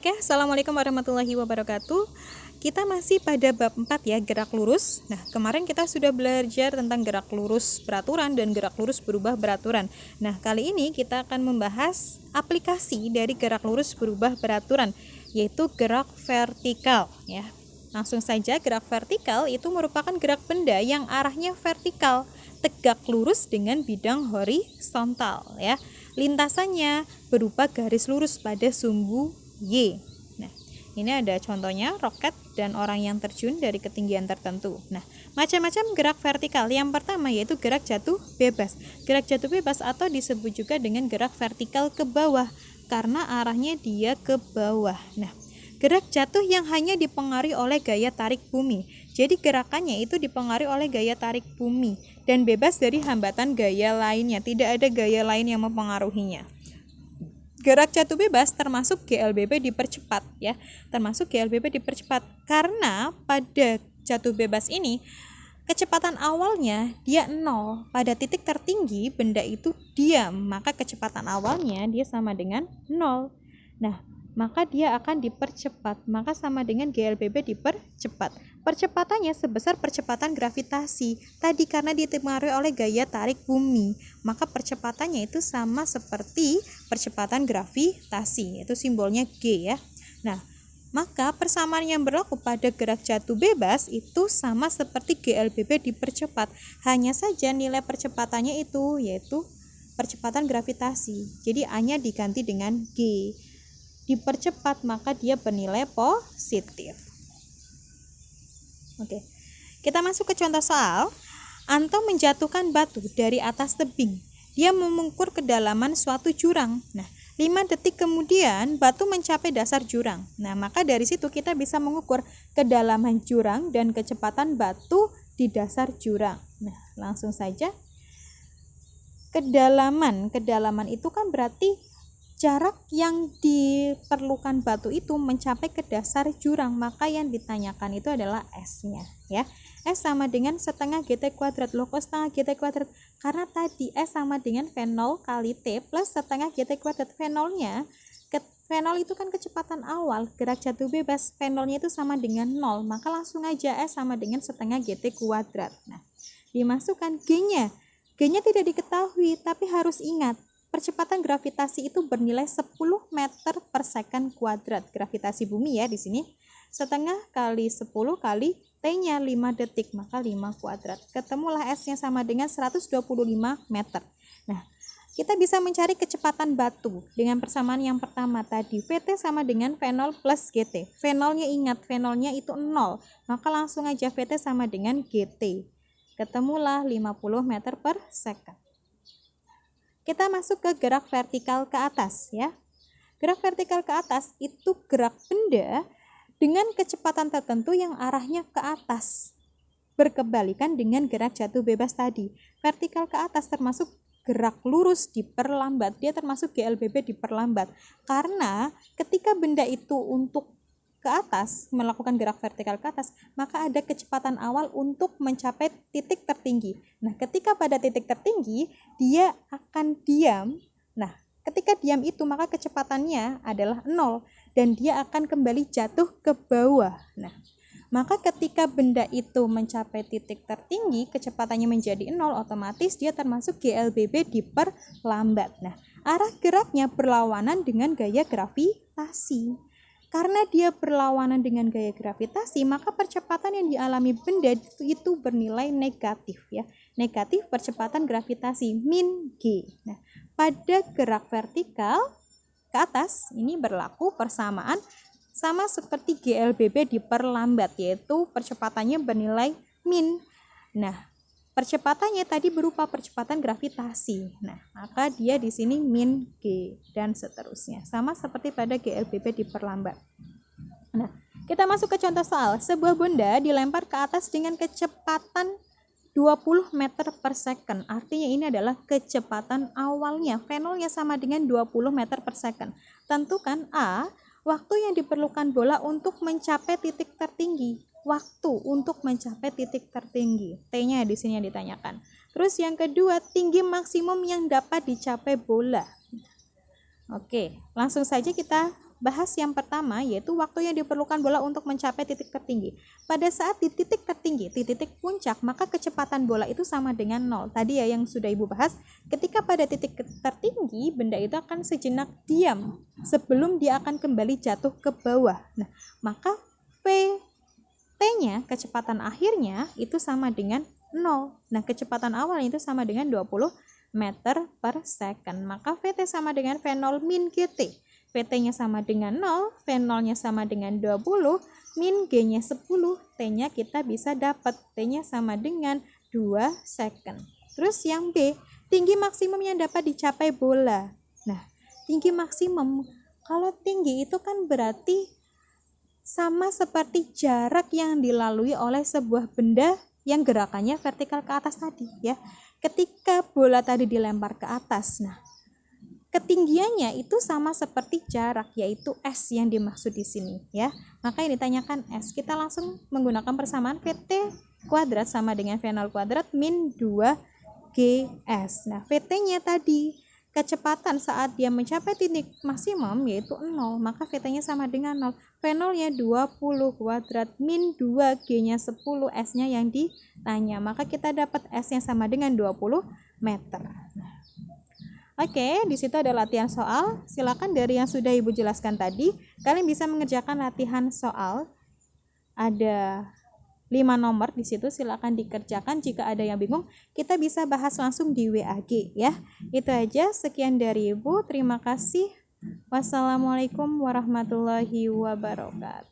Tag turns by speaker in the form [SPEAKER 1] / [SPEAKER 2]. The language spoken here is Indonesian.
[SPEAKER 1] Oke, Assalamualaikum warahmatullahi wabarakatuh. Kita masih pada bab 4 ya, gerak lurus. Nah, kemarin kita sudah belajar tentang gerak lurus beraturan dan gerak lurus berubah beraturan. Nah, kali ini kita akan membahas aplikasi dari gerak lurus berubah beraturan, yaitu gerak vertikal ya. Langsung saja, gerak vertikal itu merupakan gerak benda yang arahnya vertikal, tegak lurus dengan bidang horizontal ya. Lintasannya berupa garis lurus pada sumbu Y. Nah, ini ada contohnya roket dan orang yang terjun dari ketinggian tertentu. Nah, macam-macam gerak vertikal. Yang pertama yaitu gerak jatuh bebas. Gerak jatuh bebas atau disebut juga dengan gerak vertikal ke bawah karena arahnya dia ke bawah. Nah, gerak jatuh yang hanya dipengaruhi oleh gaya tarik bumi. Jadi gerakannya itu dipengaruhi oleh gaya tarik bumi dan bebas dari hambatan gaya lainnya. Tidak ada gaya lain yang mempengaruhinya. Gerak jatuh bebas termasuk GLBB dipercepat ya. Termasuk GLBB dipercepat karena pada jatuh bebas ini kecepatan awalnya dia 0. Pada titik tertinggi benda itu diam, maka kecepatan awalnya dia sama dengan 0. Nah, maka dia akan dipercepat, maka sama dengan GLBB dipercepat. Percepatannya sebesar percepatan gravitasi. Tadi karena dipengaruhi oleh gaya tarik bumi, maka percepatannya itu sama seperti percepatan gravitasi, itu simbolnya G ya. Nah, maka persamaan yang berlaku pada gerak jatuh bebas itu sama seperti GLBB dipercepat. Hanya saja nilai percepatannya itu yaitu percepatan gravitasi. Jadi A-nya diganti dengan G. Dipercepat maka dia bernilai positif. Oke. Kita masuk ke contoh soal. Anto menjatuhkan batu dari atas tebing. Dia mengukur kedalaman suatu jurang. Nah, 5 detik kemudian batu mencapai dasar jurang. Nah, maka dari situ kita bisa mengukur kedalaman jurang dan kecepatan batu di dasar jurang. Nah, langsung saja. Kedalaman itu kan berarti jarak yang diperlukan batu itu mencapai ke dasar jurang, maka yang ditanyakan itu adalah S-nya ya. S sama dengan setengah GT kuadrat. Loh, kok setengah GT kuadrat? Karena tadi S sama dengan V0 kali T plus setengah GT kuadrat. V0-nya, V0 itu kan kecepatan awal, gerak jatuh bebas, V0-nya itu sama dengan 0, maka langsung aja S sama dengan setengah GT kuadrat. Nah, dimasukkan G-nya. G-nya tidak diketahui, tapi harus ingat percepatan gravitasi itu bernilai 10 meter per second kuadrat. Gravitasi bumi ya di sini. Setengah kali 10 kali T-nya 5 detik, maka 5 kuadrat. Ketemulah S-nya sama dengan 125 meter. Nah, kita bisa mencari kecepatan batu dengan persamaan yang pertama tadi. VT sama dengan V0 plus GT. V0-nya ingat, V0-nya itu 0. Maka langsung aja VT sama dengan GT. Ketemulah 50 meter per second. Kita masuk ke gerak vertikal ke atas ya. Gerak vertikal ke atas itu gerak benda dengan kecepatan tertentu yang arahnya ke atas, berkebalikan dengan gerak jatuh bebas tadi. Vertikal ke atas termasuk gerak lurus diperlambat, dia termasuk GLBB diperlambat. Karena ketika benda itu untuk ke atas, melakukan gerak vertikal ke atas, maka ada kecepatan awal untuk mencapai titik tertinggi. Nah, ketika pada titik tertinggi, dia akan diam. Nah, ketika diam itu, maka kecepatannya adalah 0, dan dia akan kembali jatuh ke bawah. Nah, maka ketika benda itu mencapai titik tertinggi, kecepatannya menjadi 0, otomatis dia termasuk GLBB diperlambat. Nah, arah geraknya berlawanan dengan gaya gravitasi. Karena dia berlawanan dengan gaya gravitasi, maka percepatan yang dialami benda itu bernilai negatif ya. Negatif percepatan gravitasi min G. Nah, pada gerak vertikal ke atas ini berlaku persamaan sama seperti GLBB diperlambat, yaitu percepatannya bernilai min. Nah, percepatannya tadi berupa percepatan gravitasi. Nah, maka dia di sini min G dan seterusnya. Sama seperti pada GLBB diperlambat. Nah, kita masuk ke contoh soal. Sebuah benda dilempar ke atas dengan kecepatan 20 meter per second. Artinya ini adalah kecepatan awalnya. V0-nya sama dengan 20 meter per second. Tentukan A, waktu yang diperlukan bola untuk mencapai titik tertinggi. Waktu untuk mencapai titik tertinggi. T-nya di sini yang ditanyakan. Terus yang kedua, tinggi maksimum yang dapat dicapai bola. Oke, langsung saja kita bahas yang pertama, yaitu waktu yang diperlukan bola untuk mencapai titik tertinggi. Pada saat di titik tertinggi, di titik puncak, maka kecepatan bola itu sama dengan 0. Tadi ya yang sudah Ibu bahas, ketika pada titik tertinggi, benda itu akan sejenak diam sebelum dia akan kembali jatuh ke bawah. Nah, maka T-nya, kecepatan akhirnya, itu sama dengan 0. Nah, kecepatan awalnya itu sama dengan 20 meter per second. Maka VT sama dengan V0 min GT. VT-nya sama dengan 0, V0-nya sama dengan 20, min G-nya 10, T-nya kita bisa dapat, T-nya sama dengan 2 second. Terus yang B, tinggi maksimum yang dapat dicapai bola. Nah, tinggi maksimum, kalau tinggi itu kan berarti sama seperti jarak yang dilalui oleh sebuah benda yang gerakannya vertikal ke atas tadi ya. Ketika bola tadi dilempar ke atas, nah ketinggiannya itu sama seperti jarak, yaitu S yang dimaksud di sini ya. Maka yang ditanyakan S, kita langsung menggunakan persamaan VT kuadrat sama dengan V0 kuadrat min 2GS. Nah, VT-nya tadi kecepatan saat dia mencapai titik maksimum yaitu 0, maka VT-nya sama dengan 0. V0-nya 20 kuadrat min 2G-nya 10, S-nya yang ditanya. Maka kita dapat S-nya sama dengan 20 meter. Oke, di situ ada latihan soal. Silakan dari yang sudah Ibu jelaskan tadi, kalian bisa mengerjakan latihan soal. Ada 5 nomor di situ, silakan dikerjakan. Jika ada yang bingung, kita bisa bahas langsung di WAG ya. Itu aja, sekian dari Ibu. Terima kasih. Wassalamualaikum warahmatullahi wabarakatuh.